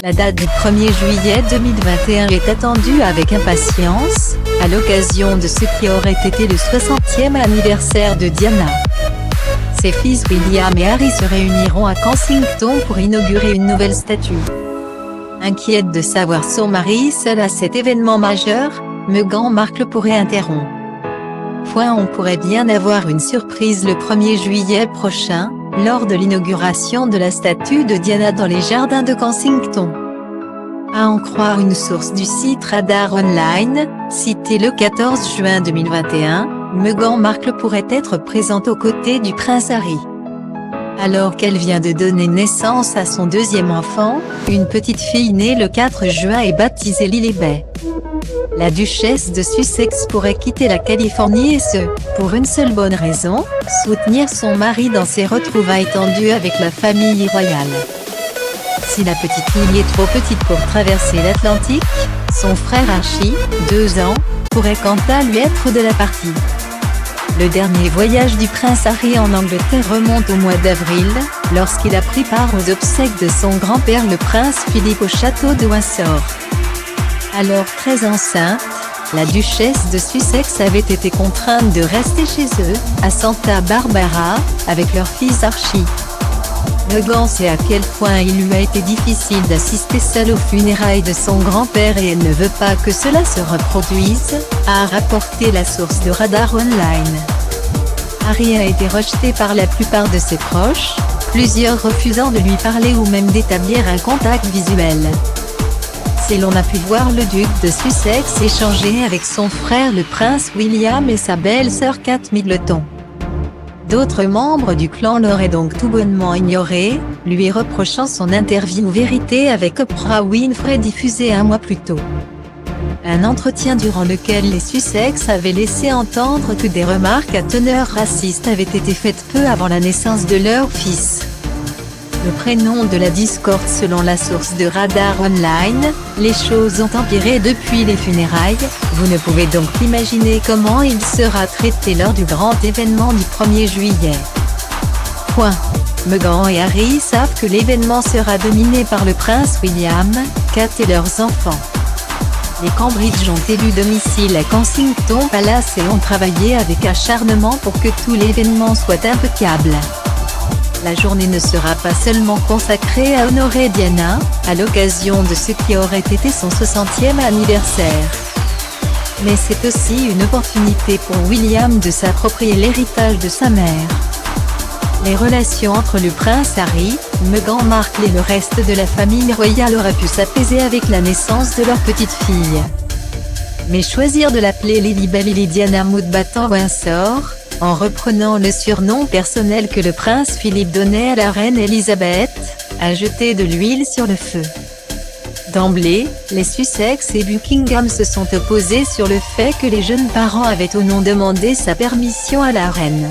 La date du 1er juillet 2021 est attendue avec impatience, à l'occasion de ce qui aurait été le 60e anniversaire de Diana. Ses fils William et Harry se réuniront à Kensington pour inaugurer une nouvelle statue. Inquiète de savoir son mari seul à cet événement majeur, Meghan Markle pourrait interrompre. On pourrait bien avoir une surprise le 1er juillet prochain, lors de l'inauguration de la statue de Diana dans les jardins de Kensington. À en croire une source du site Radar Online, citée le 14 juin 2021, Meghan Markle pourrait être présente aux côtés du prince Harry. Alors qu'elle vient de donner naissance à son deuxième enfant, une petite fille née le 4 juin et baptisée Lily Bay. La duchesse de Sussex pourrait quitter la Californie et ce, pour une seule bonne raison, soutenir son mari dans ses retrouvailles tendues avec la famille royale. Si la petite fille est trop petite pour traverser l'Atlantique, son frère Archie, 2 ans, pourrait quant à lui être de la partie. Le dernier voyage du prince Harry en Angleterre remonte au mois d'avril, lorsqu'il a pris part aux obsèques de son grand-père le prince Philippe au château de Windsor. Alors très enceinte, la duchesse de Sussex avait été contrainte de rester chez eux, à Santa Barbara, avec leur fils Archie. Meghan sait à quel point il lui a été difficile d'assister seule aux funérailles de son grand-père et elle ne veut pas que cela se reproduise, a rapporté la source de Radar Online. Harry a été rejeté par la plupart de ses proches, plusieurs refusant de lui parler ou même d'établir un contact visuel. Et l'on a pu voir le duc de Sussex échanger avec son frère le prince William et sa belle-sœur Kate Middleton. D'autres membres du clan l'auraient donc tout bonnement ignoré, lui reprochant son interview vérité avec Oprah Winfrey diffusée un mois plus tôt. Un entretien durant lequel les Sussex avaient laissé entendre que des remarques à teneur raciste avaient été faites peu avant la naissance de leur fils. Le prénom de la discorde selon la source de Radar Online, les choses ont empiré depuis les funérailles, vous ne pouvez donc imaginer comment il sera traité lors du grand événement du 1er juillet. Meghan et Harry savent que l'événement sera dominé par le prince William, Kate et leurs enfants. Les Cambridge ont élu domicile à Kensington Palace et ont travaillé avec acharnement pour que tout l'événement soit impeccable. La journée ne sera pas seulement consacrée à honorer Diana, à l'occasion de ce qui aurait été son 60e anniversaire. Mais c'est aussi une opportunité pour William de s'approprier l'héritage de sa mère. Les relations entre le prince Harry, Meghan Markle et le reste de la famille royale auraient pu s'apaiser avec la naissance de leur petite fille. Mais choisir de l'appeler Lily Bay Lily Diana Mountbatten Windsor, en reprenant le surnom personnel que le prince Philippe donnait à la reine Elisabeth, a jeté de l'huile sur le feu. D'emblée, les Sussex et Buckingham se sont opposés sur le fait que les jeunes parents avaient ou non demandé sa permission à la reine.